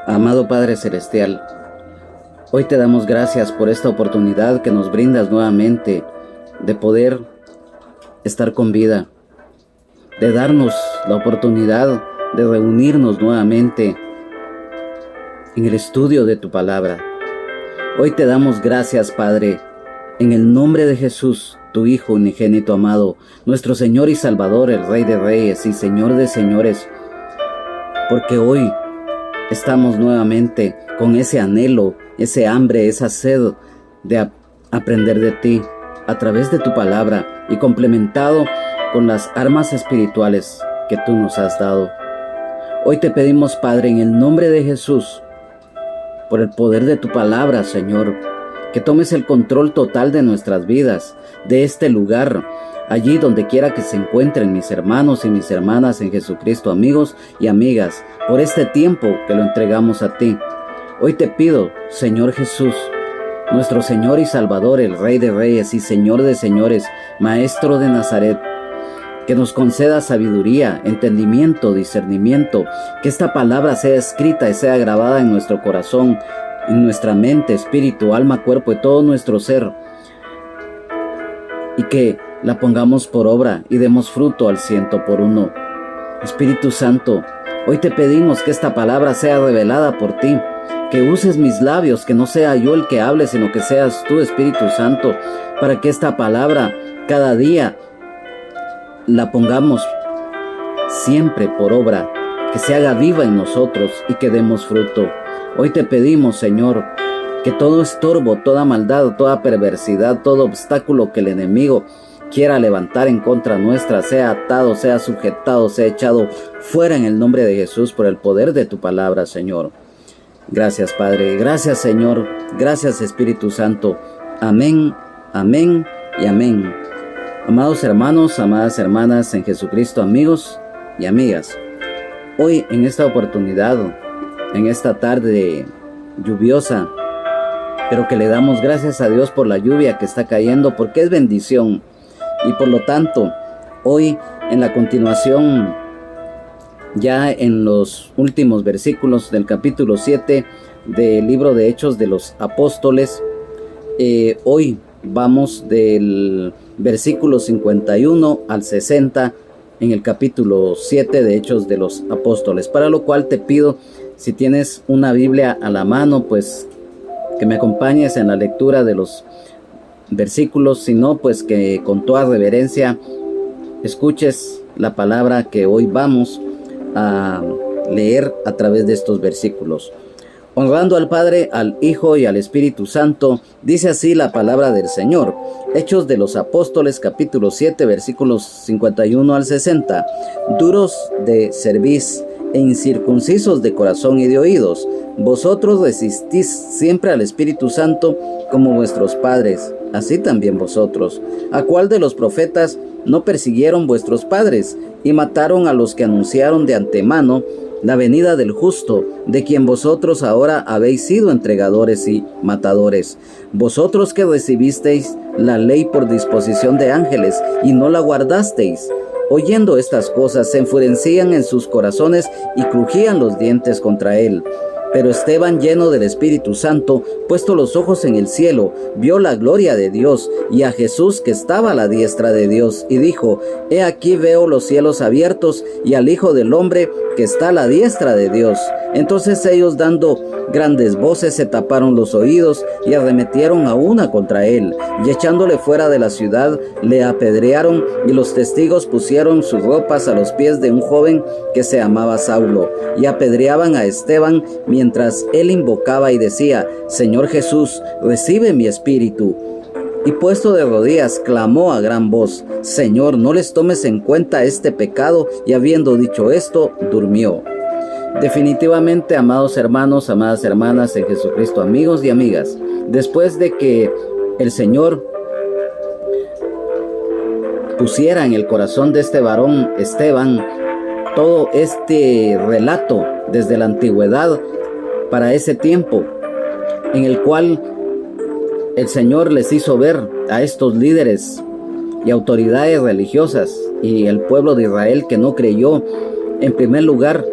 Amado Padre Celestial, hoy te damos gracias por esta oportunidad que nos brindas nuevamente de poder estar con vida, de darnos la oportunidad de reunirnos nuevamente en el estudio de tu palabra. Hoy te damos gracias, Padre, en el nombre de Jesús, tu Hijo unigénito amado, nuestro Señor y Salvador, el Rey de Reyes y Señor de Señores, porque hoy estamos nuevamente con ese anhelo, ese hambre, esa sed de aprender de ti a través de tu palabra y complementado con las armas espirituales que tú nos has dado. Hoy te pedimos, Padre, en el nombre de Jesús, por el poder de tu palabra, Señor, que tomes el control total de nuestras vidas, de este lugar, allí donde quiera que se encuentren mis hermanos y mis hermanas en Jesucristo, amigos y amigas, por este tiempo que lo entregamos a ti. Hoy te pido, Señor Jesús, nuestro Señor y Salvador, el Rey de Reyes y Señor de Señores, Maestro de Nazaret, que nos conceda sabiduría, entendimiento, discernimiento, que esta palabra sea escrita y sea grabada en nuestro corazón, en nuestra mente, espíritu, alma, cuerpo y todo nuestro ser, y que la pongamos por obra y demos fruto al 100%. Espíritu Santo, hoy te pedimos que esta palabra sea revelada por ti, que uses mis labios, que no sea yo el que hable, sino que seas tú, Espíritu Santo, para que esta palabra cada día la pongamos siempre por obra, que se haga viva en nosotros y que demos fruto. Hoy te pedimos, Señor, que todo estorbo, toda maldad, toda perversidad, todo obstáculo que el enemigo quiera levantar en contra nuestra, sea atado, sea sujetado, sea echado fuera en el nombre de Jesús por el poder de tu palabra, Señor. Gracias, Padre. Gracias, Señor. Gracias, Espíritu Santo. Amén, amén y amén. Amados hermanos, amadas hermanas en Jesucristo, amigos y amigas, hoy en esta oportunidad, en esta tarde lluviosa, pero que le damos gracias a Dios por la lluvia que está cayendo, porque es bendición. Y por lo tanto, hoy en la continuación, ya en los últimos versículos del capítulo 7 del libro de Hechos de los Apóstoles, hoy vamos del versículo 51 al 60 en el capítulo 7 de Hechos de los Apóstoles, para lo cual te pido, si tienes una Biblia a la mano, pues que me acompañes en la lectura de los versículos, si no, pues que con toda reverencia escuches la palabra que hoy vamos a leer a través de estos versículos. Honrando al Padre, al Hijo y al Espíritu Santo, dice así la palabra del Señor. Hechos de los Apóstoles, capítulo 7, versículos 51 al 60. Duros de cerviz e incircuncisos de corazón y de oídos, vosotros resistís siempre al Espíritu Santo como vuestros padres, así también vosotros. ¿A cuál de los profetas no persiguieron vuestros padres y mataron a los que anunciaron de antemano la venida del justo, de quien vosotros ahora habéis sido entregadores y matadores? Vosotros que recibisteis la ley por disposición de ángeles y no la guardasteis. Oyendo estas cosas, se enfurecían en sus corazones y crujían los dientes contra él. Pero Esteban, lleno del Espíritu Santo, puesto los ojos en el cielo, vio la gloria de Dios y a Jesús que estaba a la diestra de Dios, y dijo: He aquí veo los cielos abiertos y al Hijo del Hombre que está a la diestra de Dios. Entonces ellos, dando grandes voces, se taparon los oídos y arremetieron a una contra él, y echándole fuera de la ciudad, le apedrearon, y los testigos pusieron sus ropas a los pies de un joven que se llamaba Saulo, y apedreaban a Esteban mientras él invocaba y decía: Señor Jesús, recibe mi espíritu. Y puesto de rodillas, clamó a gran voz: Señor, no les tomes en cuenta este pecado. Y habiendo dicho esto, durmió. Definitivamente, amados hermanos, amadas hermanas en Jesucristo, amigos y amigas, después de que el Señor pusiera en el corazón de este varón Esteban todo este relato desde la antigüedad para ese tiempo, en el cual el Señor les hizo ver a estos líderes y autoridades religiosas y el pueblo de Israel que no creyó, en primer lugar,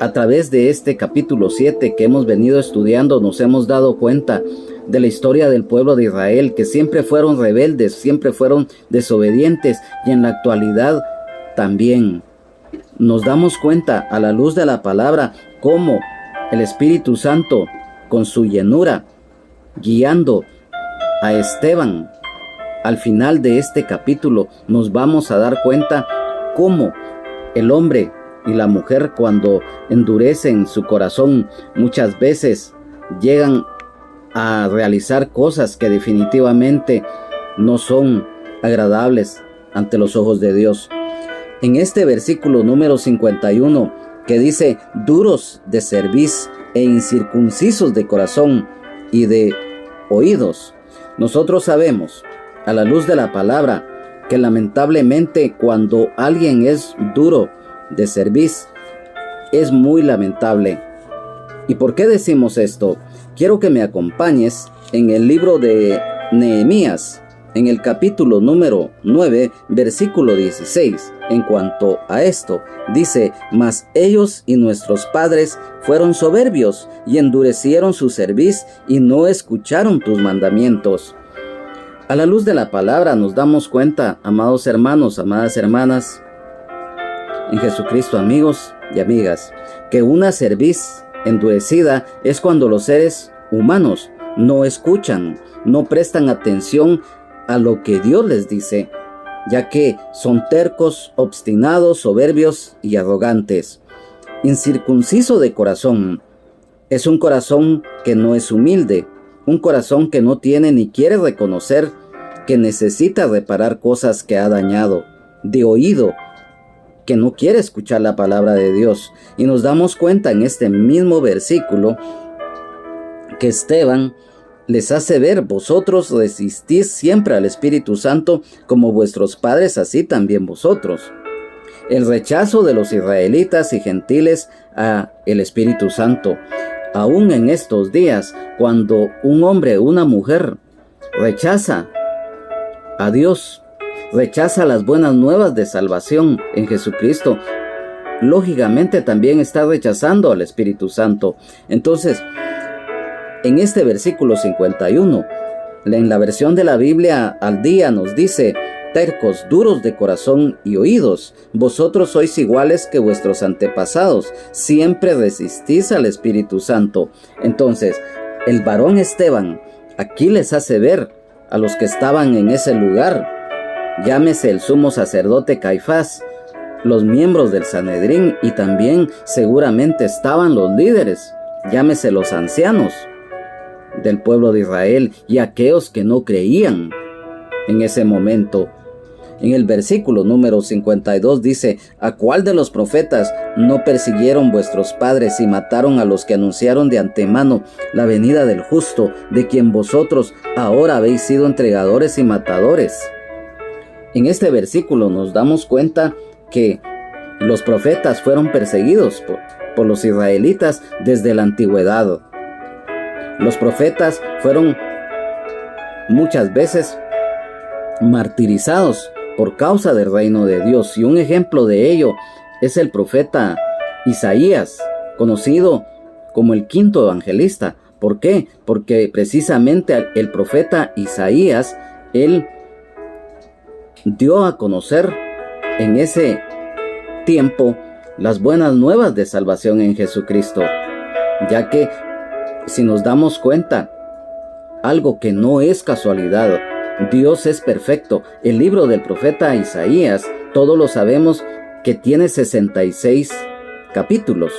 A través de este capítulo 7 que hemos venido estudiando, nos hemos dado cuenta de la historia del pueblo de Israel, que siempre fueron rebeldes, siempre fueron desobedientes, y en la actualidad también. Nos damos cuenta a la luz de la palabra cómo el Espíritu Santo, con su llenura, guiando a Esteban. Al final de este capítulo nos vamos a dar cuenta cómo el hombre y la mujer, cuando endurecen su corazón, muchas veces llegan a realizar cosas que definitivamente no son agradables ante los ojos de Dios. En este versículo número 51, que dice: duros de cerviz e incircuncisos de corazón y de oídos, nosotros sabemos, a la luz de la palabra, que lamentablemente cuando alguien es duro de cerviz, es muy lamentable. ¿Y por qué decimos esto? Quiero que me acompañes en el libro de Nehemías, en el capítulo número 9, versículo 16. En cuanto a esto, dice: mas ellos y nuestros padres fueron soberbios y endurecieron su cerviz y no escucharon tus mandamientos. A la luz de la palabra nos damos cuenta, amados hermanos, amadas hermanas, en Jesucristo, amigos y amigas, que una cerviz endurecida es cuando los seres humanos no escuchan, no prestan atención a lo que Dios les dice, ya que son tercos, obstinados, soberbios y arrogantes. Incircunciso de corazón es un corazón que no es humilde, un corazón que no tiene ni quiere reconocer que necesita reparar cosas que ha dañado. De oído, que no quiere escuchar la palabra de Dios. Y nos damos cuenta en este mismo versículo que Esteban les hace ver: vosotros resistís siempre al Espíritu Santo, como vuestros padres, así también vosotros. El rechazo de los israelitas y gentiles a el Espíritu Santo. Aún en estos días, cuando un hombre o una mujer rechaza a Dios, rechaza las buenas nuevas de salvación en Jesucristo, lógicamente también está rechazando al Espíritu Santo. Entonces, en este versículo 51, en la versión de la Biblia al día, nos dice: tercos, duros de corazón y oídos, vosotros sois iguales que vuestros antepasados, siempre resistís al Espíritu Santo. Entonces, el varón Esteban aquí les hace ver a los que estaban en ese lugar, llámese el sumo sacerdote Caifás, los miembros del Sanedrín, y también seguramente estaban los líderes, llámese los ancianos del pueblo de Israel, y aquellos que no creían en ese momento. En el versículo número 52 dice: ¿a cuál de los profetas no persiguieron vuestros padres y mataron a los que anunciaron de antemano la venida del justo, de quien vosotros ahora habéis sido entregadores y matadores? En este versículo nos damos cuenta que los profetas fueron perseguidos por los israelitas desde la antigüedad. Los profetas fueron muchas veces martirizados por causa del reino de Dios, y un ejemplo de ello es el profeta Isaías, conocido como el quinto evangelista. ¿Por qué? Porque precisamente el profeta Isaías, él dio a conocer en ese tiempo las buenas nuevas de salvación en Jesucristo, ya que si nos damos cuenta, algo que no es casualidad, Dios es perfecto. El libro del profeta Isaías, todos lo sabemos, que tiene 66 capítulos,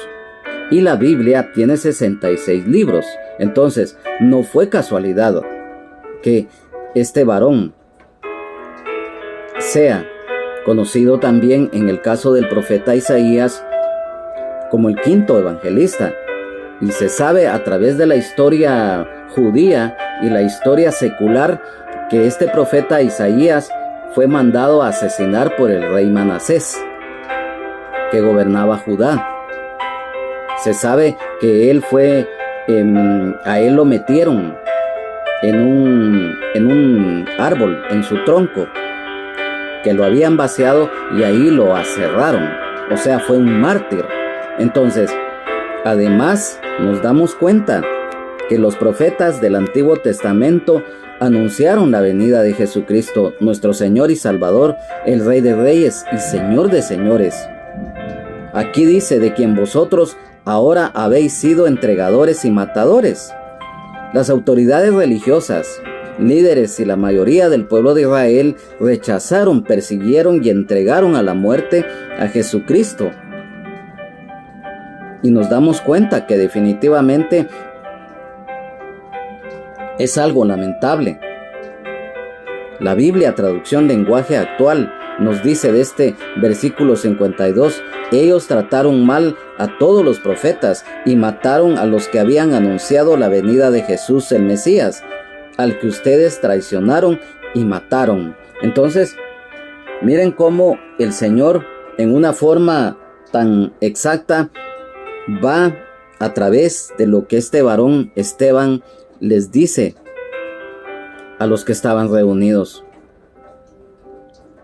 y la Biblia tiene 66 libros. Entonces, no fue casualidad que este varón sea conocido también, en el caso del profeta Isaías, como el quinto evangelista. Y se sabe a través de la historia judía y la historia secular que este profeta Isaías fue mandado a asesinar por el rey Manasés, que gobernaba Judá. Se sabe que él fue, a él lo metieron en un árbol, en su tronco, que lo habían vaciado, y ahí lo aserraron. O sea, fue un mártir. Entonces, Además, nos damos cuenta que los profetas del Antiguo Testamento anunciaron la venida de Jesucristo, nuestro Señor y Salvador, el Rey de Reyes y Señor de Señores. Aquí dice: de quien vosotros ahora habéis sido entregadores y matadores. Las autoridades religiosas, líderes y la mayoría del pueblo de Israel rechazaron, persiguieron y entregaron a la muerte a Jesucristo. Y nos damos cuenta que definitivamente es algo lamentable. La Biblia, traducción lenguaje actual, nos dice de este versículo 52: ellos trataron mal a todos los profetas y mataron a los que habían anunciado la venida de Jesús el Mesías, al que ustedes traicionaron y mataron. Entonces, miren cómo el Señor, en una forma tan exacta, va a través de lo que este varón Esteban les dice a los que estaban reunidos.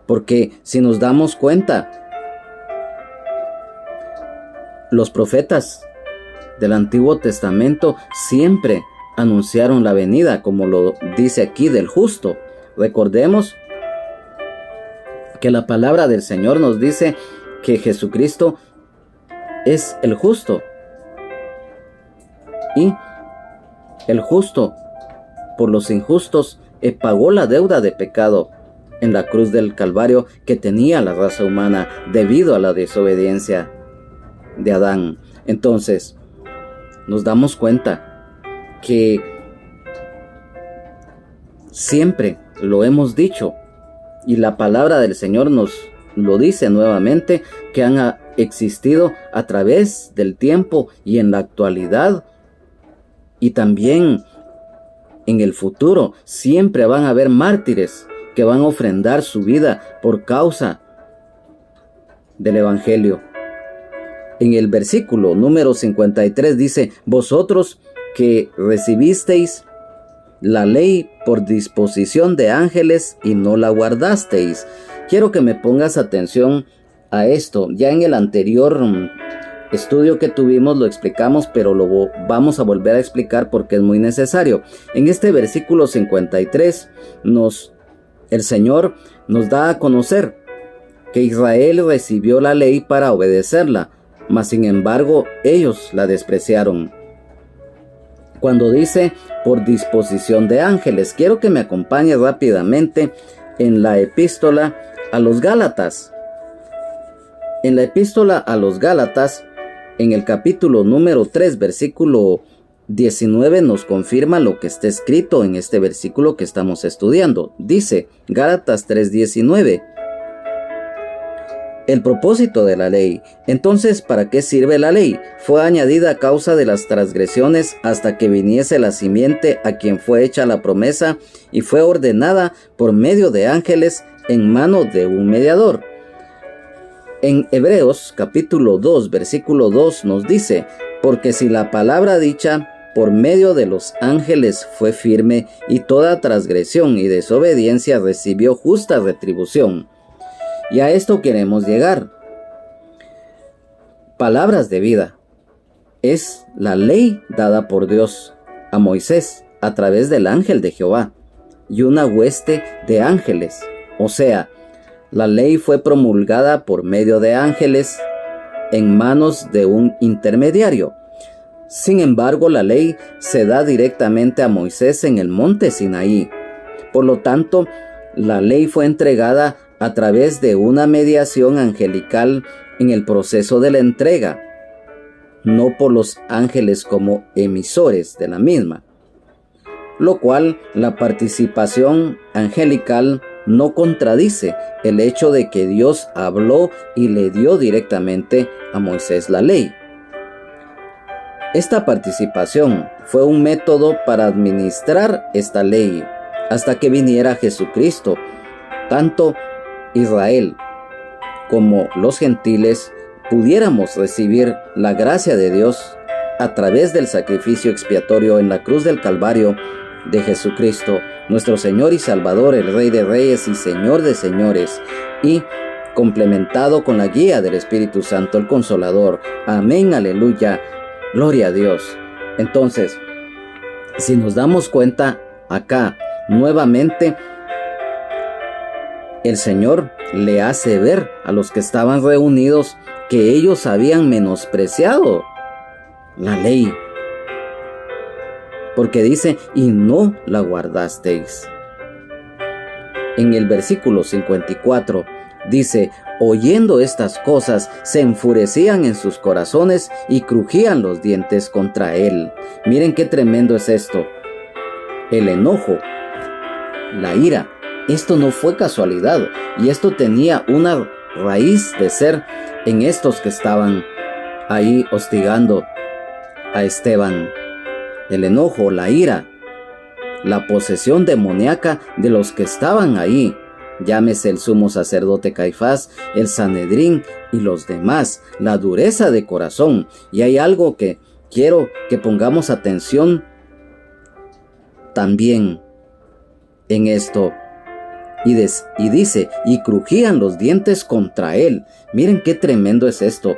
Porque si nos damos cuenta, los profetas del Antiguo Testamento siempre anunciaron la venida, como lo dice aquí, del justo. Recordemos que la palabra del Señor nos dice que Jesucristo es el justo. Y el justo por los injustos pagó la deuda de pecado en la cruz del Calvario que tenía la raza humana debido a la desobediencia de Adán. Entonces, nos damos cuenta que siempre lo hemos dicho, y la palabra del Señor nos lo dice nuevamente, que han existido a través del tiempo y en la actualidad, y también en el futuro, siempre van a haber mártires que van a ofrendar su vida por causa del Evangelio. En el versículo número 53 dice: vosotros que recibisteis la ley por disposición de ángeles y no la guardasteis. Quiero que me pongas atención a esto. Ya en el anterior estudio que tuvimos lo explicamos, pero lo vamos a volver a explicar porque es muy necesario. En este versículo 53 el Señor nos da a conocer que Israel recibió la ley para obedecerla, mas sin embargo ellos la despreciaron. Cuando dice por disposición de ángeles, quiero que me acompañe rápidamente en la epístola a los Gálatas. En la epístola a los Gálatas, en el capítulo número 3, versículo 19, nos confirma lo que está escrito en este versículo que estamos estudiando. Dice Gálatas 3:19: el propósito de la ley. Entonces, ¿para qué sirve la ley? Fue añadida a causa de las transgresiones hasta que viniese la simiente a quien fue hecha la promesa, y fue ordenada por medio de ángeles en mano de un mediador. En Hebreos capítulo 2, versículo 2 nos dice: porque si la palabra dicha por medio de los ángeles fue firme, y toda transgresión y desobediencia recibió justa retribución. Y a esto queremos llegar. Palabras de vida es la ley dada por Dios a Moisés a través del ángel de Jehová y una hueste de ángeles. O sea, la ley fue promulgada por medio de ángeles en manos de un intermediario. Sin embargo, la ley se da directamente a Moisés en el monte Sinaí. Por lo tanto, la ley fue entregada a través de una mediación angelical en el proceso de la entrega, no por los ángeles como emisores de la misma, lo cual la participación angelical no contradice el hecho de que Dios habló y le dio directamente a Moisés la ley. Esta participación fue un método para administrar esta ley hasta que viniera Jesucristo. Tanto Israel como los gentiles pudiéramos recibir la gracia de Dios a través del sacrificio expiatorio en la cruz del Calvario de Jesucristo, nuestro Señor y Salvador, el Rey de Reyes y Señor de Señores, y complementado con la guía del Espíritu Santo, el Consolador. Amén, aleluya. Gloria a Dios. Entonces, si nos damos cuenta acá, nuevamente, el Señor le hace ver a los que estaban reunidos que ellos habían menospreciado la ley. Porque dice, y no la guardasteis. En el versículo 54 dice, oyendo estas cosas, se enfurecían en sus corazones y crujían los dientes contra él. Miren qué tremendo es esto. El enojo, la ira, esto no fue casualidad, y esto tenía una raíz de ser en estos que estaban ahí hostigando a Esteban. El enojo, la ira, la posesión demoníaca de los que estaban ahí, llámese el sumo sacerdote Caifás, el Sanedrín y los demás, la dureza de corazón. Y hay algo que quiero que pongamos atención también en esto. Y dice, y crujían los dientes contra él. Miren qué tremendo es esto.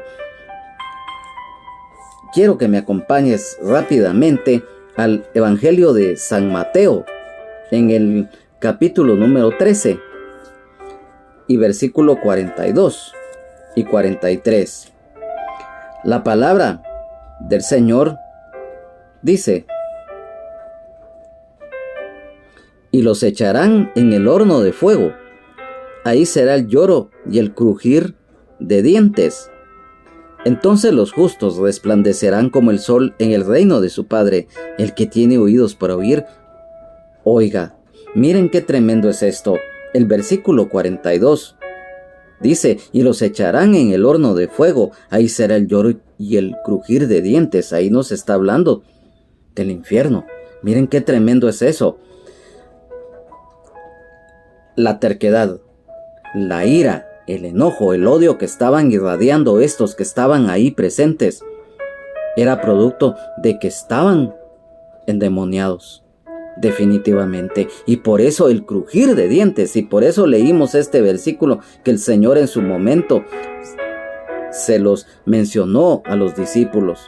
Quiero que me acompañes rápidamente al Evangelio de San Mateo, en el capítulo número 13, y versículo 42 y 43. La palabra del Señor dice, y los echarán en el horno de fuego. Ahí será el lloro y el crujir de dientes. Entonces los justos resplandecerán como el sol en el reino de su Padre. El que tiene oídos para oír, oiga. Miren qué tremendo es esto. El versículo 42 dice, y los echarán en el horno de fuego. Ahí será el lloro y el crujir de dientes. Ahí nos está hablando del infierno. Miren qué tremendo es eso. La terquedad, la ira, el enojo, el odio que estaban irradiando estos que estaban ahí presentes, era producto de que estaban endemoniados, definitivamente. Y por eso el crujir de dientes, y por eso leímos este versículo que el Señor en su momento se los mencionó a los discípulos.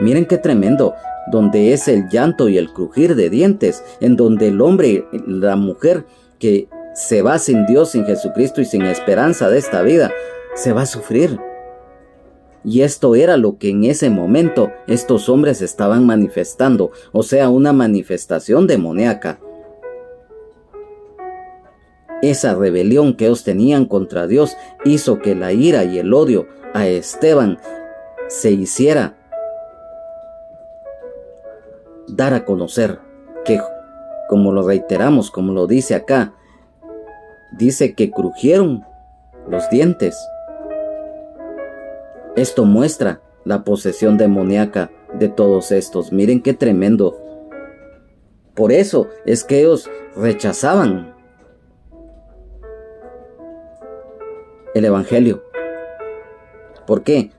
Miren qué tremendo, donde es el llanto y el crujir de dientes, en donde el hombre y la mujer que se va sin Dios, sin Jesucristo y sin esperanza de esta vida, se va a sufrir. Y esto era lo que en ese momento estos hombres estaban manifestando, o sea, una manifestación demoníaca. Esa rebelión que ellos tenían contra Dios hizo que la ira y el odio a Esteban se hiciera dar a conocer, que como lo reiteramos, como lo dice acá, dice que crujieron los dientes. Esto muestra la posesión demoníaca de todos estos. Miren qué tremendo. Por eso es que ellos rechazaban el Evangelio. ¿Por qué?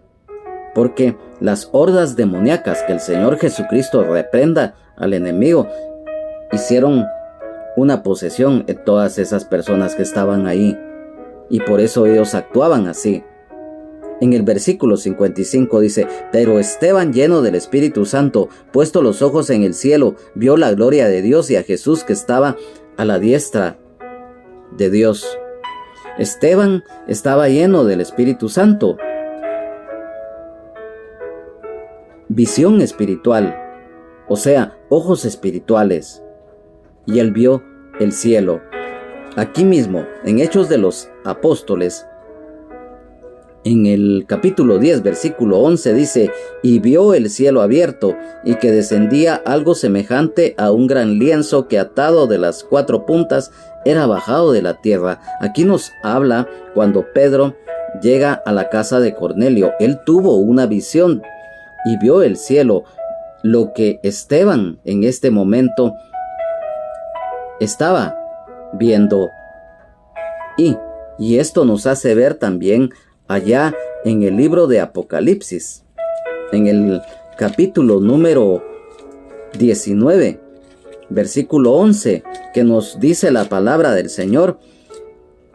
Porque las hordas demoníacas, que el Señor Jesucristo reprenda al enemigo, hicieron una posesión en todas esas personas que estaban ahí, y por eso ellos actuaban así. En el versículo 55 dice, pero Esteban, lleno del Espíritu Santo, puesto los ojos en el cielo, vio la gloria de Dios y a Jesús que estaba a la diestra de Dios. Esteban estaba lleno del Espíritu Santo. Visión espiritual, o sea, ojos espirituales. Y él vio el cielo. Aquí mismo, en Hechos de los Apóstoles, en el capítulo 10, versículo 11, dice, y vio el cielo abierto, y que descendía algo semejante a un gran lienzo que atado de las 4 puntas era bajado de la tierra. Aquí nos habla cuando Pedro llega a la casa de Cornelio. Él tuvo una visión y vio el cielo, lo que Esteban en este momento estaba viendo. Y esto nos hace ver también allá en el libro de Apocalipsis, en el capítulo número 19, versículo 11, que nos dice la palabra del Señor,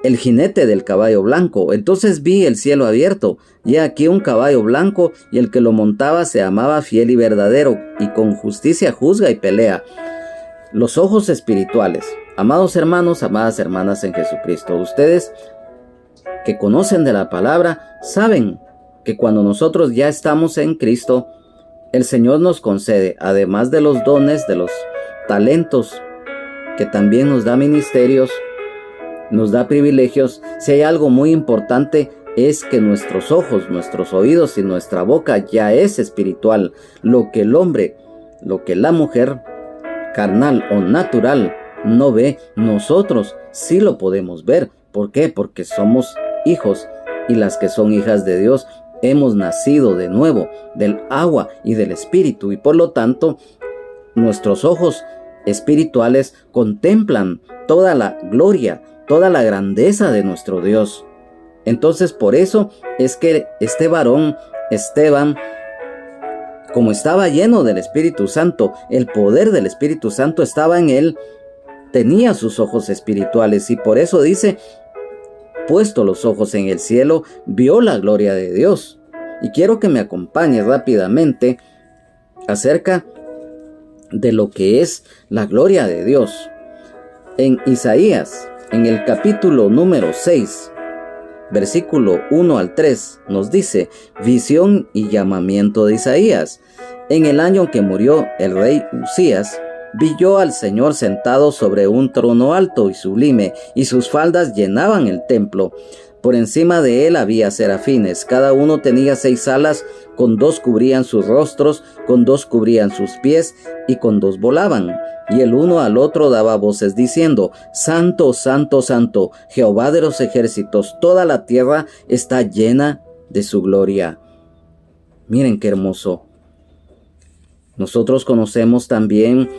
el jinete del caballo blanco. Entonces vi el cielo abierto, y aquí un caballo blanco, y el que lo montaba se llamaba Fiel y Verdadero, y con justicia juzga y pelea. Los ojos espirituales. Amados hermanos, amadas hermanas en Jesucristo, ustedes que conocen de la palabra, saben que cuando nosotros ya estamos en Cristo, el Señor nos concede, además de los dones, de los talentos, que también nos da ministerios, nos da privilegios. Si hay algo muy importante, es que nuestros ojos, nuestros oídos y nuestra boca ya es espiritual. Lo que el hombre, lo que la mujer, carnal o natural, no ve, nosotros sí lo podemos ver. ¿Por qué? Porque somos hijos, y las que son hijas de Dios hemos nacido de nuevo del agua y del Espíritu, y por lo tanto nuestros ojos espirituales contemplan toda la gloria, toda la grandeza de nuestro Dios. Entonces por eso es que este varón, Esteban, como estaba lleno del Espíritu Santo, el poder del Espíritu Santo estaba en él, tenía sus ojos espirituales, y por eso dice, puesto los ojos en el cielo, vio la gloria de Dios. Y quiero que me acompañes rápidamente acerca de lo que es la gloria de Dios. En Isaías, en el capítulo número 6, versículo 1 al 3, nos dice, visión y llamamiento de Isaías. En el año en que murió el rey Usías, vi yo al Señor sentado sobre un trono alto y sublime, y sus faldas llenaban el templo. Por encima de él había serafines, cada uno tenía 6 alas, con 2 cubrían sus rostros, con 2 cubrían sus pies, y con 2 volaban. Y el uno al otro daba voces diciendo, Santo, Santo, Santo, Jehová de los ejércitos, toda la tierra está llena de su gloria. Miren qué hermoso. Nosotros conocemos también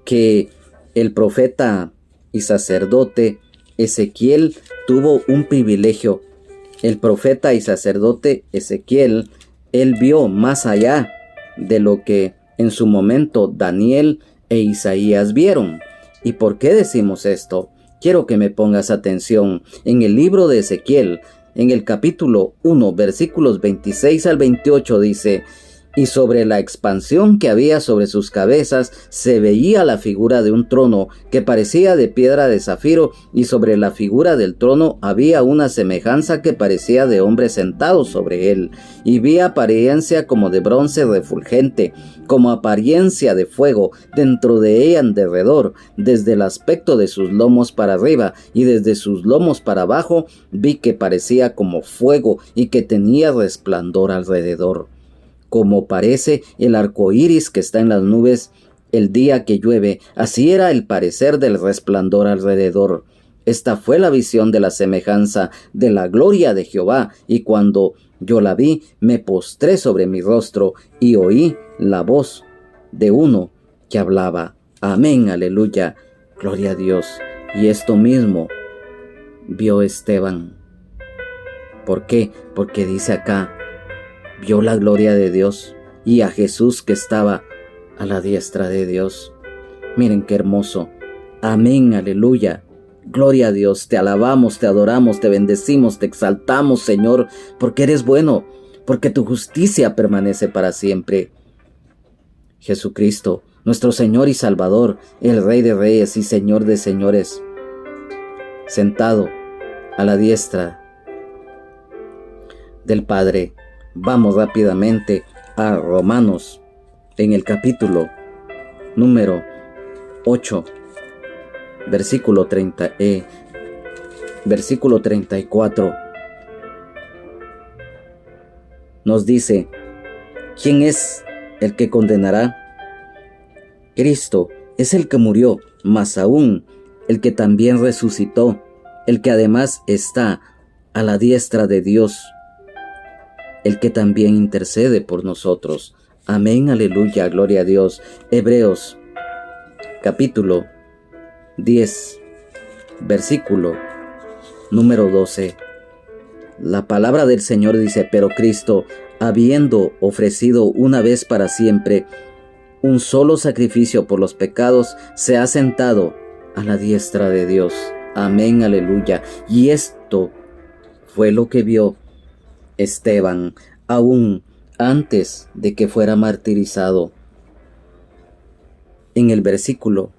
que el profeta y sacerdote Ezequiel tuvo un privilegio. El profeta y sacerdote Ezequiel, él vio más allá de lo que en su momento Daniel e Isaías vieron. ¿Y por qué decimos esto? Quiero que me pongas atención. En el libro de Ezequiel, en el capítulo 1, versículos 26 al 28 dice, y sobre la expansión que había sobre sus cabezas se veía la figura de un trono que parecía de piedra de zafiro, y sobre la figura del trono había una semejanza que parecía de hombre sentado sobre él, y vi apariencia como de bronce refulgente, como apariencia de fuego dentro de ella en derredor, desde el aspecto de sus lomos para arriba y desde sus lomos para abajo, vi que parecía como fuego y que tenía resplandor alrededor, como parece el arco iris que está en las nubes el día que llueve, así era el parecer del resplandor alrededor. Esta fue la visión de la semejanza de la gloria de Jehová, y cuando yo la vi, me postré sobre mi rostro y oí la voz de uno que hablaba. Amén, aleluya, gloria a Dios. Y esto mismo vio Esteban. ¿Por qué? Porque dice acá, vio la gloria de Dios y a Jesús que estaba a la diestra de Dios. Miren qué hermoso. Amén, aleluya. Gloria a Dios, te alabamos, te adoramos, te bendecimos, te exaltamos, Señor, porque eres bueno, porque tu justicia permanece para siempre. Jesucristo, nuestro Señor y Salvador, el Rey de Reyes y Señor de Señores, sentado a la diestra del Padre. Vamos rápidamente a Romanos, en el capítulo número 8, versículo 34. Nos dice, ¿quién es el que condenará? Cristo es el que murió, más aún el que también resucitó, el que además está a la diestra de Dios, el que también intercede por nosotros. Amén, aleluya, gloria a Dios. Hebreos, capítulo 10, versículo número 12. La palabra del Señor dice, pero Cristo, habiendo ofrecido una vez para siempre un solo sacrificio por los pecados, se ha sentado a la diestra de Dios. Amén, aleluya. Y esto fue lo que vio Esteban aún antes de que fuera martirizado. En el versículo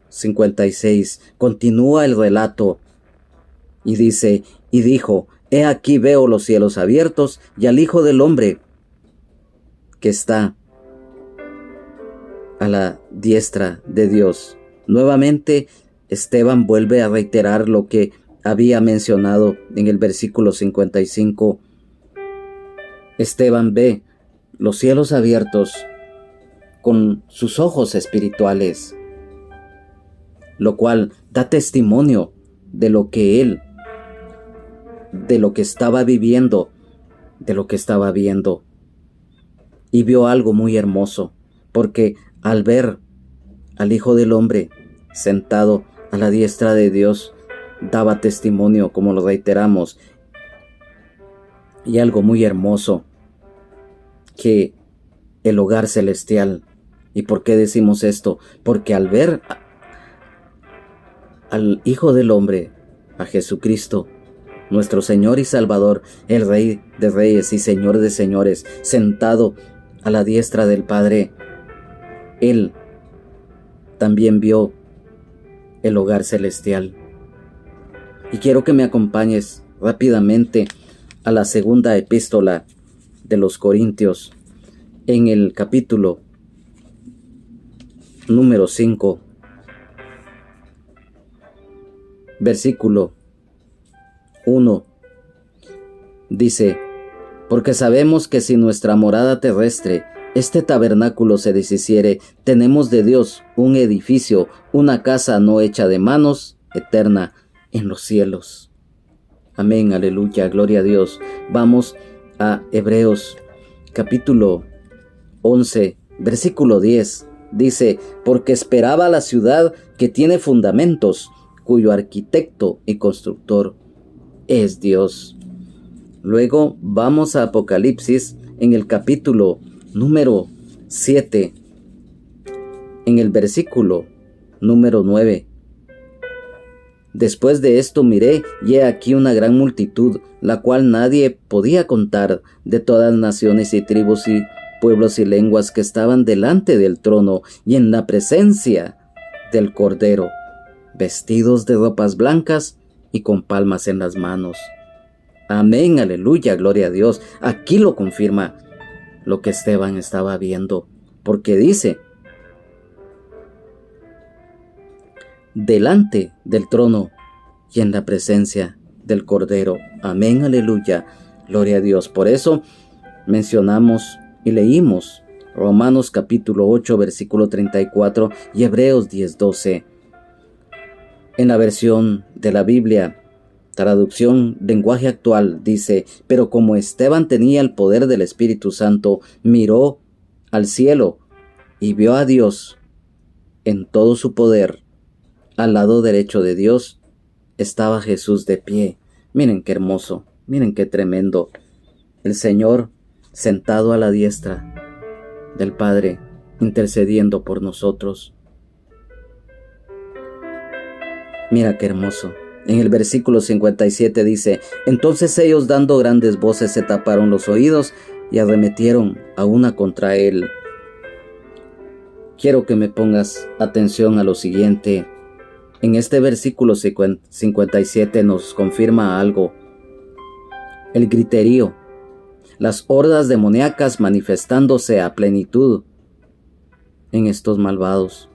56 continúa el relato y dice: y dijo: he aquí veo los cielos abiertos y al Hijo del Hombre que está a la diestra de Dios. Nuevamente Esteban vuelve a reiterar lo que había mencionado en el versículo 55. Esteban ve los cielos abiertos con sus ojos espirituales, lo cual da testimonio de lo que él, de lo que estaba viviendo, de lo que estaba viendo. Y vio algo muy hermoso, porque al ver al Hijo del Hombre sentado a la diestra de Dios, daba testimonio, como lo reiteramos, y algo muy hermoso, que el hogar celestial. ¿Y por qué decimos esto? Porque al ver al Hijo del Hombre, a Jesucristo, nuestro Señor y Salvador, el Rey de Reyes y Señor de Señores, sentado a la diestra del Padre, él también vio el hogar celestial. Y quiero que me acompañes rápidamente a la segunda epístola de los Corintios, en el capítulo número 5, versículo 1. Dice: porque sabemos que si nuestra morada terrestre, este tabernáculo, se deshiciere, tenemos de Dios un edificio, una casa no hecha de manos, eterna en los cielos. Amén, aleluya, gloria a Dios. Vamos a Hebreos capítulo 11, versículo 10. Dice: porque esperaba la ciudad que tiene fundamentos, cuyo arquitecto y constructor es Dios. Luego vamos a Apocalipsis, en el capítulo número 7, en el versículo número 9. Después de esto miré, y he aquí una gran multitud, la cual nadie podía contar, de todas naciones y tribus y pueblos y lenguas, que estaban delante del trono y en la presencia del Cordero, vestidos de ropas blancas y con palmas en las manos. Amén, aleluya, gloria a Dios. Aquí lo confirma lo que Esteban estaba viendo, porque dice: delante del trono y en la presencia del Cordero. Amén, aleluya, gloria a Dios. Por eso mencionamos y leímos Romanos capítulo 8, versículo 34 y Hebreos 10:12. En la versión de la Biblia, traducción lenguaje actual, dice: pero como Esteban tenía el poder del Espíritu Santo, miró al cielo y vio a Dios en todo su poder. Al lado derecho de Dios estaba Jesús de pie. Miren qué hermoso, miren qué tremendo. El Señor sentado a la diestra del Padre, intercediendo por nosotros. Mira qué hermoso. En el versículo 57 dice: entonces ellos, dando grandes voces, se taparon los oídos y arremetieron a una contra él. Quiero que me pongas atención a lo siguiente. En este versículo 57 nos confirma algo: el griterío, las hordas demoníacas manifestándose a plenitud en estos malvados.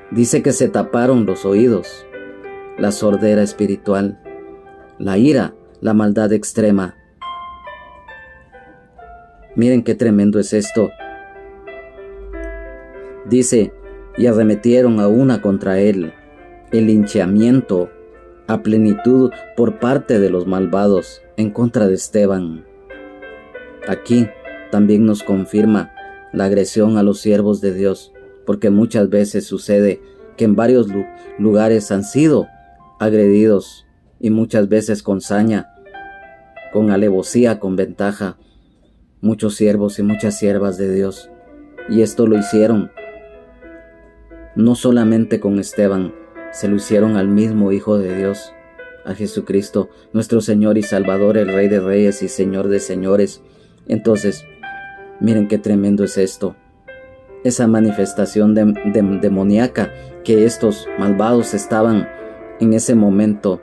Dice que se taparon los oídos, la sordera espiritual, la ira, la maldad extrema. Miren qué tremendo es esto. Dice: y arremetieron a una contra él, el linchamiento a plenitud por parte de los malvados en contra de Esteban. Aquí también nos confirma la agresión a los siervos de Dios, porque muchas veces sucede que en varios lugares han sido agredidos, y muchas veces con saña, con alevosía, con ventaja, muchos siervos y muchas siervas de Dios. Y esto lo hicieron no solamente con Esteban, se lo hicieron al mismo Hijo de Dios, a Jesucristo, nuestro Señor y Salvador, el Rey de Reyes y Señor de Señores. Entonces, miren qué tremendo es esto. Esa manifestación demoníaca que estos malvados estaban en ese momento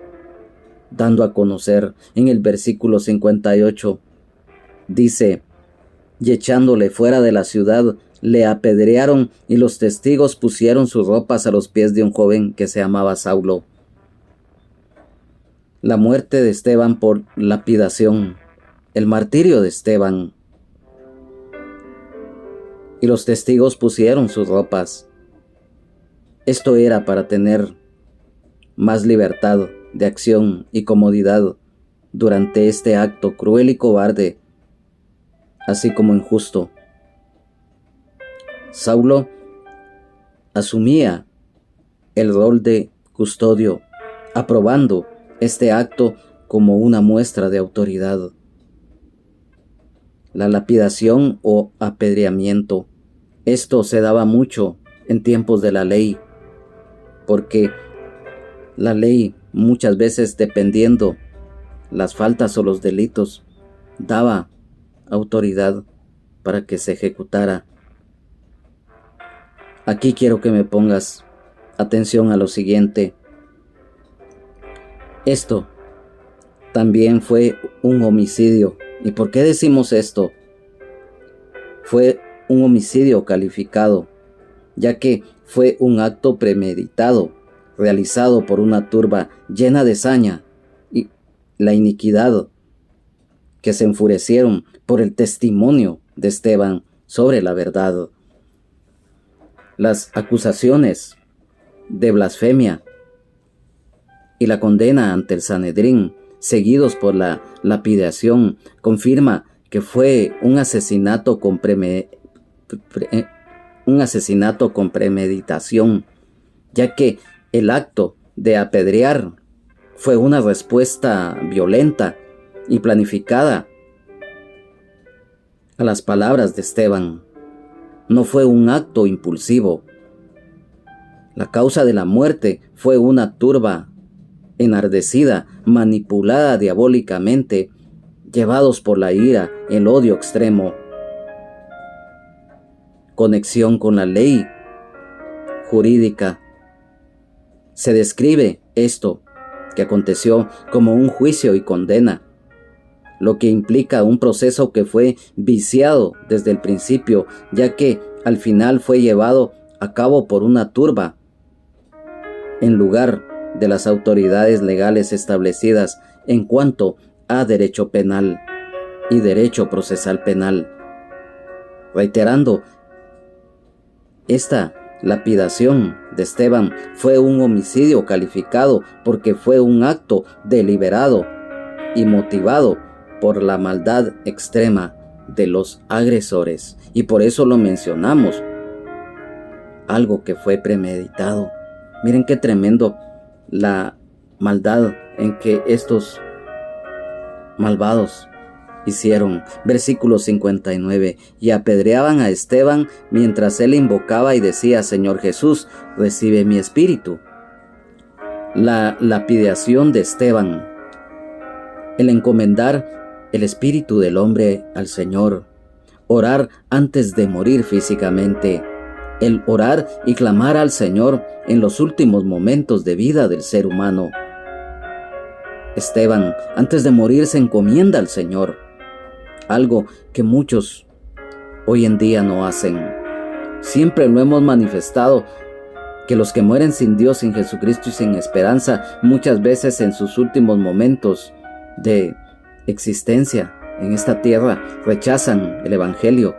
dando a conocer. En el versículo 58 dice: y echándole fuera de la ciudad, le apedrearon, y los testigos pusieron sus ropas a los pies de un joven que se llamaba Saulo. La muerte de Esteban por lapidación, el martirio de Esteban. Y los testigos pusieron sus ropas. Esto era para tener más libertad de acción y comodidad durante este acto cruel y cobarde, así como injusto. Saulo asumía el rol de custodio, aprobando este acto como una muestra de autoridad. La lapidación o apedreamiento, esto se daba mucho en tiempos de la ley, porque la ley muchas veces, dependiendo las faltas o los delitos, daba autoridad para que se ejecutara. Aquí quiero que me pongas atención a lo siguiente. Esto también fue un homicidio. ¿Y por qué decimos esto? Fue un homicidio calificado, ya que fue un acto premeditado, realizado por una turba llena de saña y la iniquidad, que se enfurecieron por el testimonio de Esteban sobre la verdad. Las acusaciones de blasfemia y la condena ante el Sanedrín, seguidos por la lapidación, confirma que fue un asesinato con premeditación, ya que el acto de apedrear fue una respuesta violenta y planificada a las palabras de Esteban. No fue un acto impulsivo. La causa de la muerte fue una turba enardecida, manipulada diabólicamente, llevados por la ira, el odio extremo. Conexión con la ley jurídica. Se describe esto que aconteció como un juicio y condena, lo que implica un proceso que fue viciado desde el principio, ya que al final fue llevado a cabo por una turba en lugar de las autoridades legales establecidas en cuanto a derecho penal y derecho procesal penal. Reiterando, esta lapidación de Esteban fue un homicidio calificado porque fue un acto deliberado y motivado por la maldad extrema de los agresores, y por eso lo mencionamos, algo que fue premeditado. Miren qué tremendo la maldad en que estos malvados hicieron. Versículo 59. Y apedreaban a Esteban mientras él invocaba y decía: Señor Jesús, recibe mi espíritu. La lapidación de Esteban, el encomendar el espíritu del hombre al Señor, orar antes de morir físicamente, el orar y clamar al Señor en los últimos momentos de vida del ser humano. Esteban, antes de morir, se encomienda al Señor, algo que muchos hoy en día no hacen. Siempre lo hemos manifestado, que los que mueren sin Dios, sin Jesucristo y sin esperanza, muchas veces en sus últimos momentos de existencia en esta tierra, rechazan el Evangelio.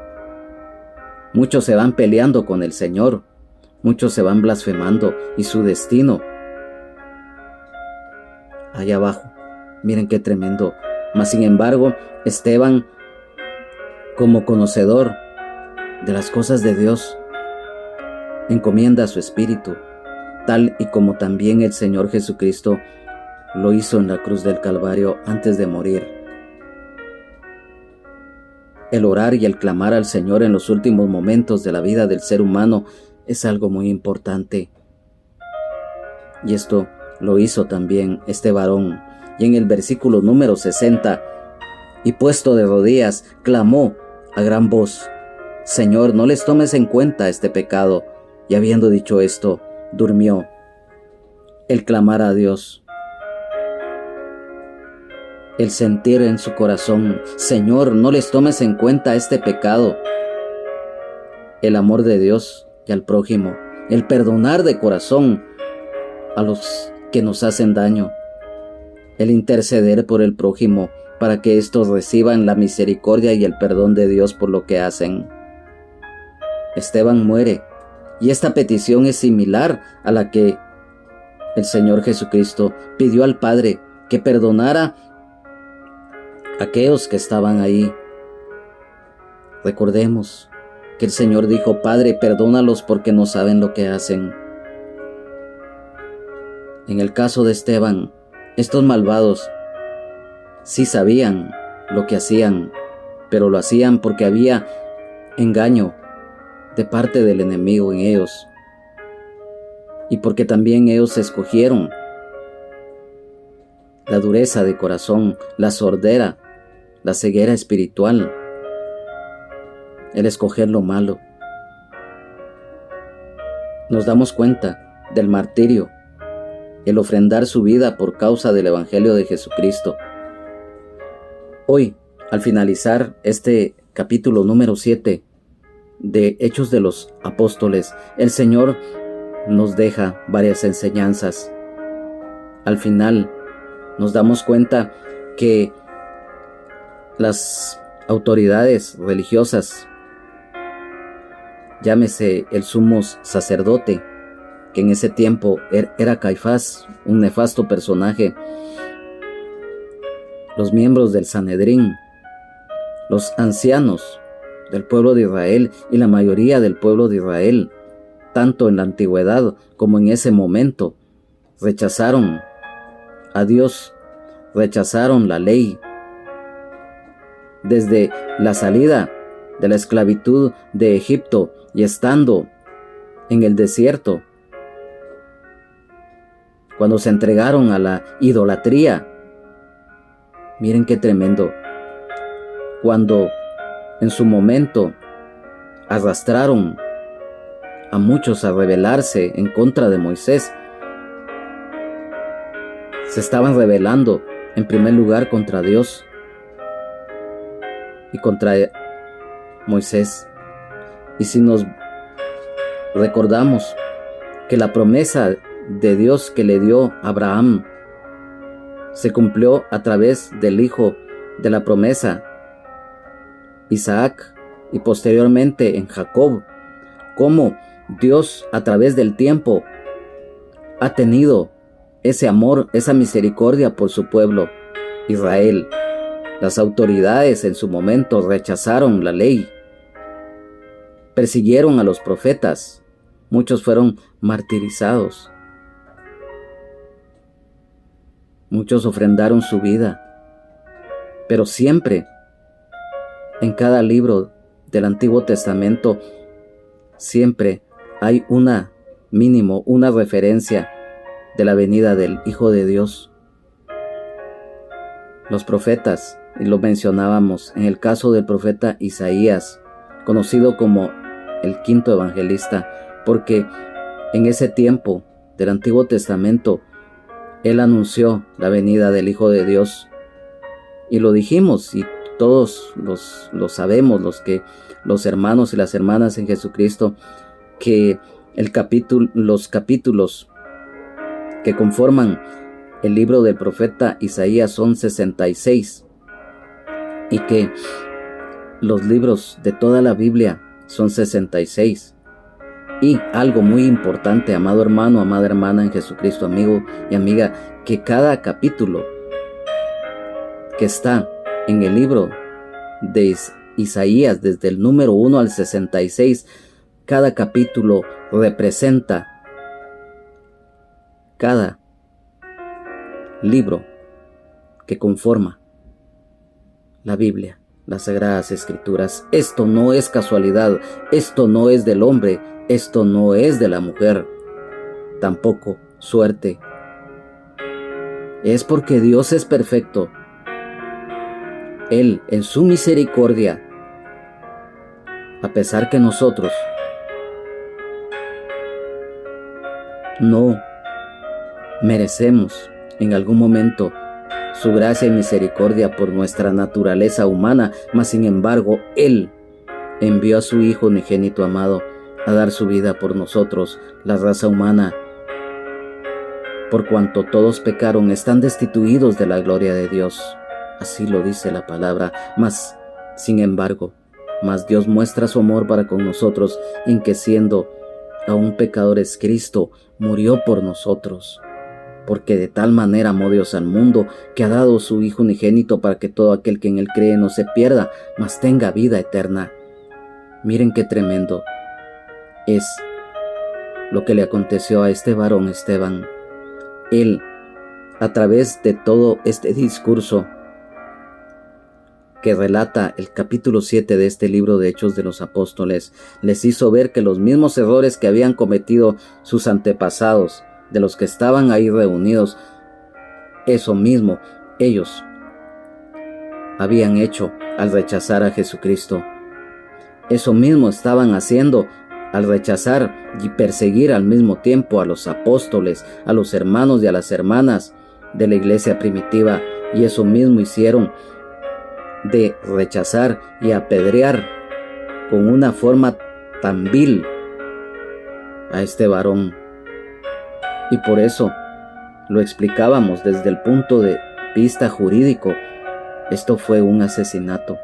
Muchos se van peleando con el Señor, muchos se van blasfemando, y su destino allá abajo. Miren qué tremendo. Mas sin embargo, Esteban, como conocedor de las cosas de Dios, encomienda su espíritu, tal y como también el Señor Jesucristo lo hizo en la cruz del Calvario antes de morir. El orar y el clamar al Señor en los últimos momentos de la vida del ser humano es algo muy importante. Y esto lo hizo también este varón. Y en el versículo número 60, y puesto de rodillas, clamó a gran voz: Señor, no les tomes en cuenta este pecado. Y habiendo dicho esto, durmió. El clamar a Dios, el sentir en su corazón: Señor, no les tomes en cuenta este pecado. El amor de Dios y al prójimo, el perdonar de corazón a los que nos hacen daño, el interceder por el prójimo para que éstos reciban la misericordia y el perdón de Dios por lo que hacen. Esteban muere, y esta petición es similar a la que el Señor Jesucristo pidió al Padre, que perdonara a aquellos que estaban ahí. Recordemos que el Señor dijo: Padre, perdónalos porque no saben lo que hacen. En el caso de Esteban, estos malvados sí sabían lo que hacían, pero lo hacían porque había engaño de parte del enemigo en ellos, y porque también ellos escogieron la dureza de corazón, la sordera, la ceguera espiritual, el escoger lo malo. Nos damos cuenta del martirio, el ofrendar su vida por causa del Evangelio de Jesucristo. Hoy, al finalizar este capítulo número 7 de Hechos de los Apóstoles, el Señor nos deja varias enseñanzas. Al final nos damos cuenta que las autoridades religiosas, llámese el sumo sacerdote, que en ese tiempo era Caifás, un nefasto personaje, los miembros del Sanedrín, los ancianos del pueblo de Israel y la mayoría del pueblo de Israel, tanto en la antigüedad como en ese momento, rechazaron a Dios, rechazaron la ley. Desde la salida de la esclavitud de Egipto y estando en el desierto, cuando se entregaron a la idolatría, miren qué tremendo, cuando en su momento arrastraron a muchos a rebelarse en contra de Moisés, se estaban rebelando en primer lugar contra Dios y contra Moisés. Y si nos recordamos que la promesa de Dios que le dio a Abraham se cumplió a través del hijo de la promesa, Isaac, y posteriormente en Jacob, cómo Dios a través del tiempo ha tenido ese amor, esa misericordia por su pueblo, Israel. Las autoridades en su momento rechazaron la ley, persiguieron a los profetas, muchos fueron martirizados, muchos ofrendaron su vida, pero siempre, en cada libro del Antiguo Testamento, siempre hay una referencia de la venida del Hijo de Dios. Los profetas, y lo mencionábamos en el caso del profeta Isaías, conocido como el quinto evangelista, porque en ese tiempo del Antiguo Testamento él anunció la venida del Hijo de Dios, y lo dijimos, y todos lo sabemos, los hermanos y las hermanas en Jesucristo, que los capítulos que conforman el libro del profeta Isaías son 66, y que los libros de toda la Biblia son 66. Y algo muy importante, amado hermano, amada hermana en Jesucristo, amigo y amiga, que cada capítulo que está en el libro de Isaías, desde el número 1 al 66, cada capítulo representa cada libro que conforma la Biblia, las Sagradas Escrituras. Esto no es casualidad, esto no es del hombre, esto no es de la mujer, tampoco suerte. Es porque Dios es perfecto. Él, en su misericordia, a pesar que nosotros no merecemos en algún momento su gracia y misericordia por nuestra naturaleza humana, mas sin embargo, Él envió a su Hijo unigénito amado a dar su vida por nosotros, la raza humana. Por cuanto todos pecaron, están destituidos de la gloria de Dios. Así lo dice la palabra. Mas, sin embargo, Dios muestra su amor para con nosotros en que siendo aún pecadores, Cristo murió por nosotros. Porque de tal manera amó Dios al mundo, que ha dado su Hijo unigénito para que todo aquel que en Él cree no se pierda, mas tenga vida eterna. Miren qué tremendo es lo que le aconteció a este varón Esteban. Él, a través de todo este discurso que relata el capítulo 7 de este libro de Hechos de los Apóstoles, les hizo ver que los mismos errores que habían cometido sus antepasados, de los que estaban ahí reunidos, eso mismo ellos habían hecho al rechazar a Jesucristo. Eso mismo estaban haciendo al rechazar y perseguir al mismo tiempo a los apóstoles, a los hermanos y a las hermanas de la iglesia primitiva. Y eso mismo hicieron de rechazar y apedrear con una forma tan vil a este varón. Y por eso lo explicábamos desde el punto de vista jurídico. Esto fue un asesinato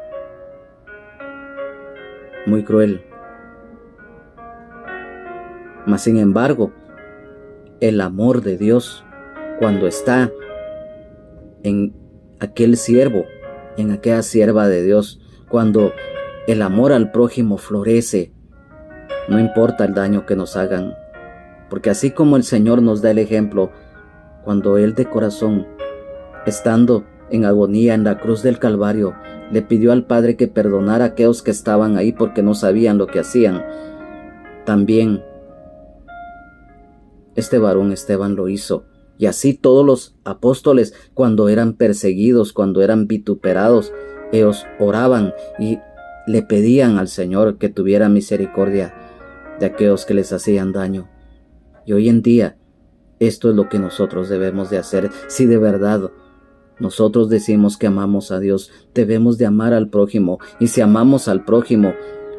muy cruel. Mas sin embargo, el amor de Dios, cuando está en aquel siervo, en aquella sierva de Dios, cuando el amor al prójimo florece, no importa el daño que nos hagan, porque así como el Señor nos da el ejemplo, cuando Él de corazón, estando en agonía en la cruz del Calvario, le pidió al Padre que perdonara a aquellos que estaban ahí porque no sabían lo que hacían, también este varón Esteban lo hizo. Y así todos los apóstoles, cuando eran perseguidos, cuando eran vituperados, ellos oraban y le pedían al Señor que tuviera misericordia de aquellos que les hacían daño. Y hoy en día, esto es lo que nosotros debemos de hacer. Si de verdad nosotros decimos que amamos a Dios, debemos de amar al prójimo. Y si amamos al prójimo,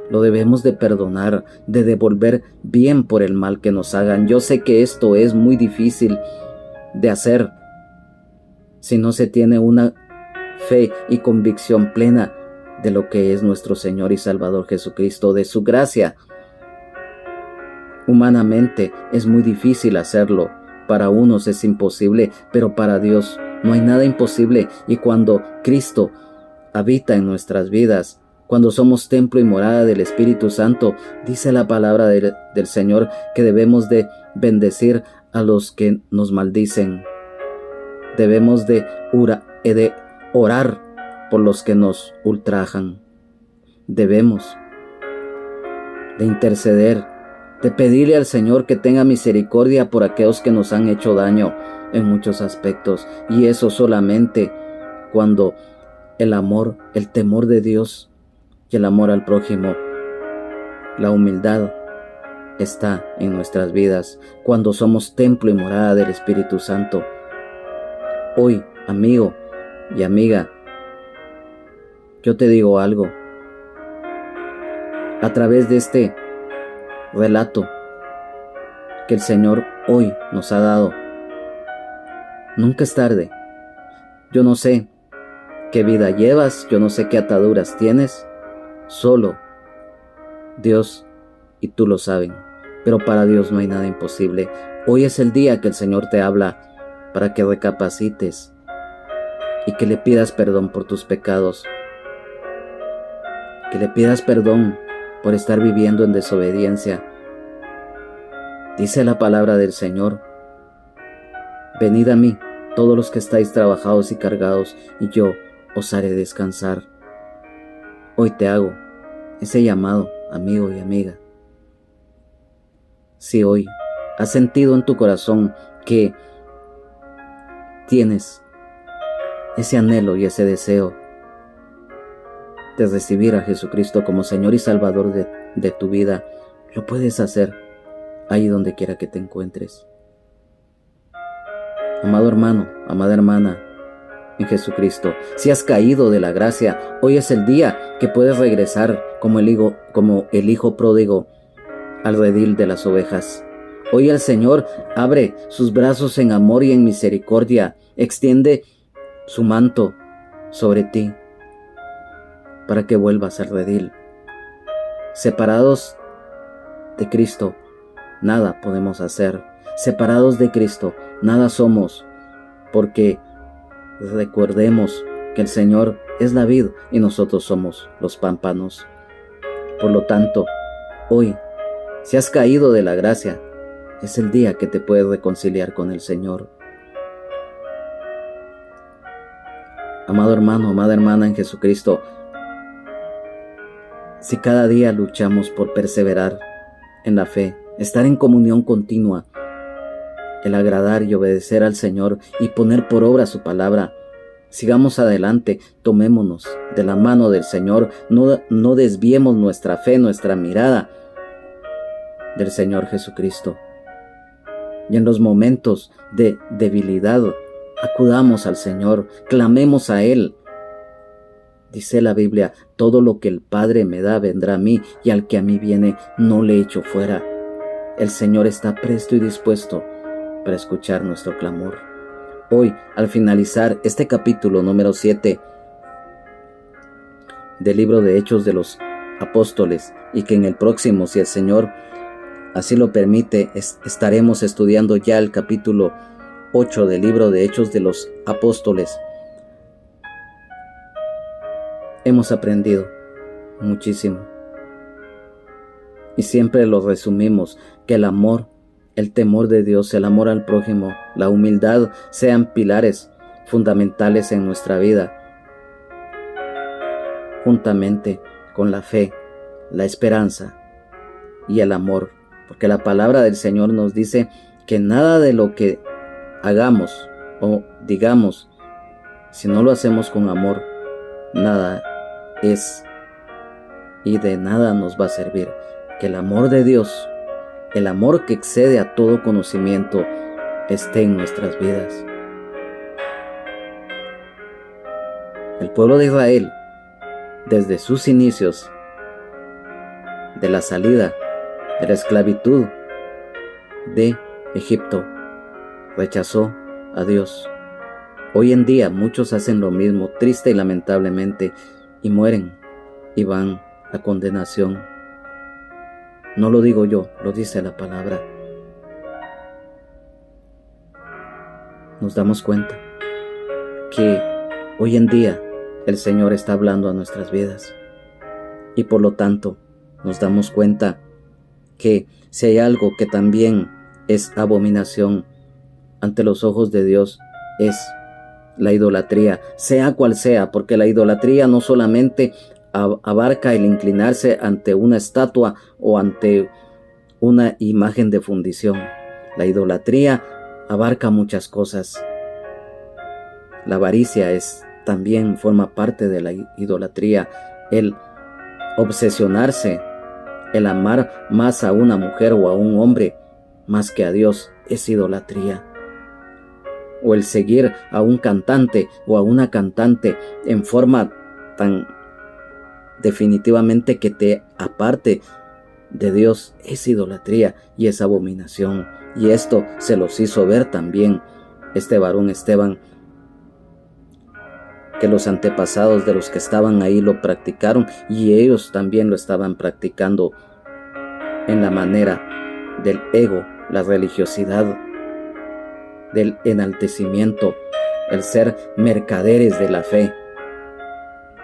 lo debemos de perdonar, de devolver bien por el mal que nos hagan. Yo sé que esto es muy difícil de hacer si no se tiene una fe y convicción plena de lo que es nuestro Señor y Salvador Jesucristo, de su gracia. Humanamente es muy difícil hacerlo. Para unos es imposible, pero para Dios no hay nada imposible. Y cuando Cristo habita en nuestras vidas, cuando somos templo y morada del Espíritu Santo, dice la palabra del Señor que debemos de bendecir a los que nos maldicen. Debemos de orar por los que nos ultrajan. Debemos de interceder, de pedirle al Señor que tenga misericordia por aquellos que nos han hecho daño en muchos aspectos. Y eso solamente cuando el amor, el temor de Dios y el amor al prójimo, la humildad está en nuestras vidas, cuando somos templo y morada del Espíritu Santo. Hoy, amigo y amiga, yo te digo algo. A través de este relato que el Señor hoy nos ha dado, nunca es tarde. Yo no sé qué vida llevas, yo no sé qué ataduras tienes, solo Dios y tú lo saben, pero para Dios no hay nada imposible. Hoy es el día que el Señor te habla para que recapacites y que le pidas perdón por tus pecados, que le pidas perdón por estar viviendo en desobediencia. Dice la palabra del Señor: venid a mí, todos los que estáis trabajados y cargados, y yo os haré descansar. Hoy te hago ese llamado, amigo y amiga. Si hoy ¿Has sentido en tu corazón que tienes ese anhelo y ese deseo de recibir a Jesucristo como Señor y Salvador de tu vida? Lo puedes hacer ahí donde quiera que te encuentres. Amado hermano, amada hermana en Jesucristo, si has caído de la gracia, hoy es el día que puedes regresar como el hijo pródigo al redil de las ovejas. Hoy el Señor abre sus brazos en amor y en misericordia, extiende su manto sobre ti para que vuelvas al redil. Separados de Cristo, nada podemos hacer. Separados de Cristo, nada somos, porque recordemos que el Señor es la vid y nosotros somos los pámpanos. Por lo tanto, hoy, si has caído de la gracia, es el día que te puedes reconciliar con el Señor. Amado hermano, amada hermana en Jesucristo, si cada día luchamos por perseverar en la fe, estar en comunión continua, el agradar y obedecer al Señor y poner por obra su palabra, sigamos adelante, tomémonos de la mano del Señor, no desviemos nuestra fe, nuestra mirada del Señor Jesucristo. Y en los momentos de debilidad, acudamos al Señor, clamemos a Él. Dice la Biblia, todo lo que el Padre me da vendrá a mí, y al que a mí viene no le echo fuera. El Señor está presto y dispuesto para escuchar nuestro clamor. Hoy, al finalizar este capítulo número 7 del libro de Hechos de los Apóstoles, y que en el próximo, si el Señor así lo permite, estaremos estudiando ya el capítulo 8 del libro de Hechos de los Apóstoles. Hemos aprendido muchísimo y siempre lo resumimos, que el amor, el temor de Dios, el amor al prójimo, la humildad sean pilares fundamentales en nuestra vida, juntamente con la fe, la esperanza y el amor, porque la palabra del Señor nos dice que nada de lo que hagamos o digamos, si no lo hacemos con amor, nada es y de nada nos va a servir. Que el amor de Dios, el amor que excede a todo conocimiento, esté en nuestras vidas. El pueblo de Israel, desde sus inicios, de la salida de la esclavitud de Egipto, rechazó a Dios. Hoy en día muchos hacen lo mismo, triste y lamentablemente, y mueren y van a condenación. No lo digo yo, lo dice la palabra. Nos damos cuenta que hoy en día el Señor está hablando a nuestras vidas, y por lo tanto nos damos cuenta que si hay algo que también es abominación ante los ojos de Dios, es la idolatría, sea cual sea, porque la idolatría no solamente abarca el inclinarse ante una estatua o ante una imagen de fundición. La idolatría abarca muchas cosas. La avaricia también forma parte de la idolatría. El obsesionarse, el amar más a una mujer o a un hombre más que a Dios, es idolatría. O el seguir a un cantante o a una cantante en forma tan definitivamente que te aparte de Dios, es idolatría y es abominación. Y esto se los hizo ver también este varón Esteban, que los antepasados de los que estaban ahí lo practicaron, y ellos también lo estaban practicando en la manera del ego, la religiosidad, del enaltecimiento, el ser mercaderes de la fe.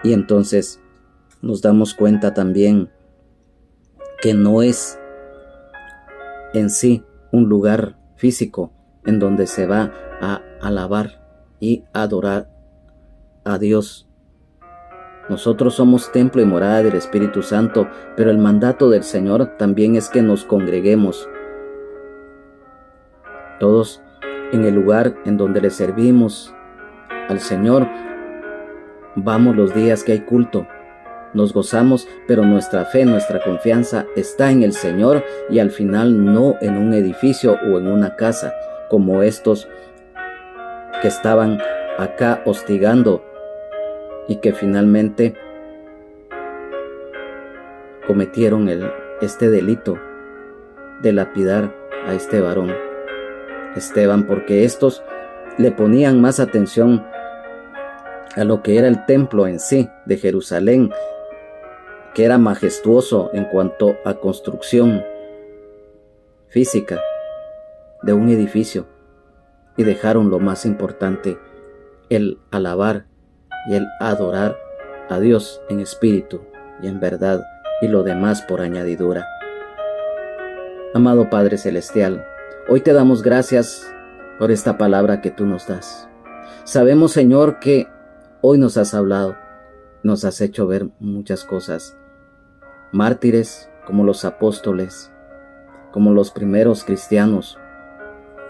Y entonces nos damos cuenta también que no es en sí un lugar físico en donde se va a alabar y adorar a Dios. Nosotros somos templo y morada del Espíritu Santo, pero el mandato del Señor también es que nos congreguemos Todos en el lugar en donde le servimos al Señor, vamos los días que hay culto, nos gozamos, pero nuestra fe, nuestra confianza está en el Señor y al final no en un edificio o en una casa, como estos que estaban acá hostigando y que finalmente cometieron este delito de lapidar a este varón, Esteban, porque estos le ponían más atención a lo que era el templo en sí de Jerusalén, que era majestuoso en cuanto a construcción física de un edificio, y dejaron lo más importante, el alabar y el adorar a Dios en espíritu y en verdad, y lo demás por añadidura. Amado Padre Celestial, hoy te damos gracias por esta palabra que tú nos das. Sabemos, Señor, que hoy nos has hablado, nos has hecho ver muchas cosas. Mártires como los apóstoles, como los primeros cristianos,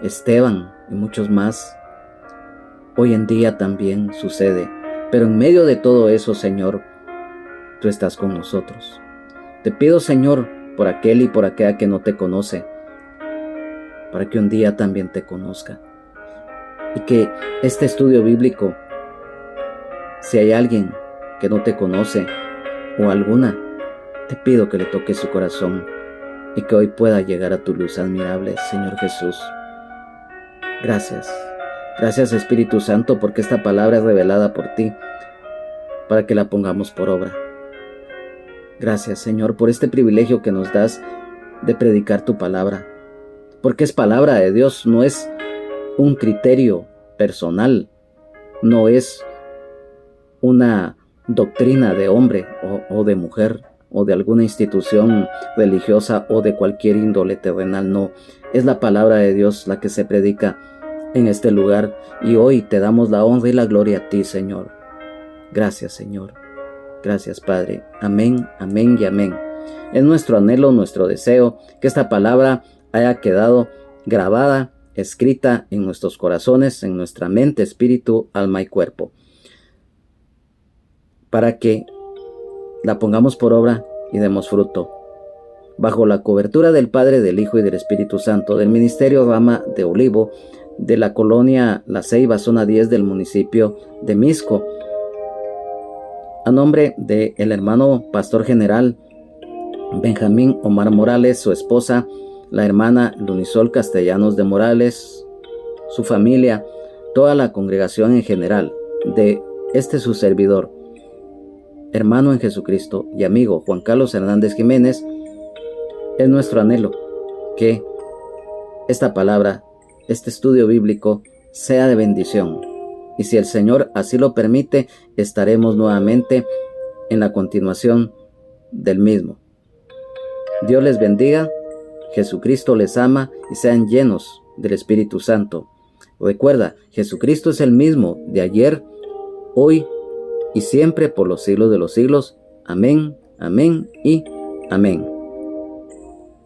Esteban y muchos más. Hoy en día también sucede, pero en medio de todo eso, Señor, tú estás con nosotros. Te pido, Señor, por aquel y por aquella que no te conoce, para que un día también te conozca. Y que este estudio bíblico, si hay alguien que no te conoce o alguna, te pido que le toques su corazón y que hoy pueda llegar a tu luz admirable, Señor Jesús. Gracias. Gracias, Espíritu Santo, porque esta palabra es revelada por ti, para que la pongamos por obra. Gracias, Señor, por este privilegio que nos das de predicar tu palabra, porque es palabra de Dios, no es un criterio personal, no es una doctrina de hombre o de mujer, o de alguna institución religiosa o de cualquier índole terrenal, no. Es la palabra de Dios la que se predica en este lugar, y hoy te damos la honra y la gloria a ti, Señor. Gracias, Señor. Gracias, Padre. Amén, amén y amén. Es nuestro anhelo, nuestro deseo, que esta palabra haya quedado grabada, escrita en nuestros corazones, en nuestra mente, espíritu, alma y cuerpo, para que la pongamos por obra y demos fruto. Bajo la cobertura del Padre, del Hijo y del Espíritu Santo, del Ministerio Rama de Olivo, de la colonia La Ceiba, zona 10 del municipio de Mixco, a nombre del hermano Pastor General Benjamín Omar Morales, su esposa, la hermana Lunisol Castellanos de Morales, su familia, toda la congregación en general, de su servidor, hermano en Jesucristo y amigo Juan Carlos Hernández Jiménez, es nuestro anhelo que esta palabra, este estudio bíblico, sea de bendición. Y si el Señor así lo permite, estaremos nuevamente en la continuación del mismo. Dios les bendiga, Jesucristo les ama y sean llenos del Espíritu Santo. Recuerda, Jesucristo es el mismo de ayer, hoy y siempre por los siglos de los siglos. Amén, amén y amén.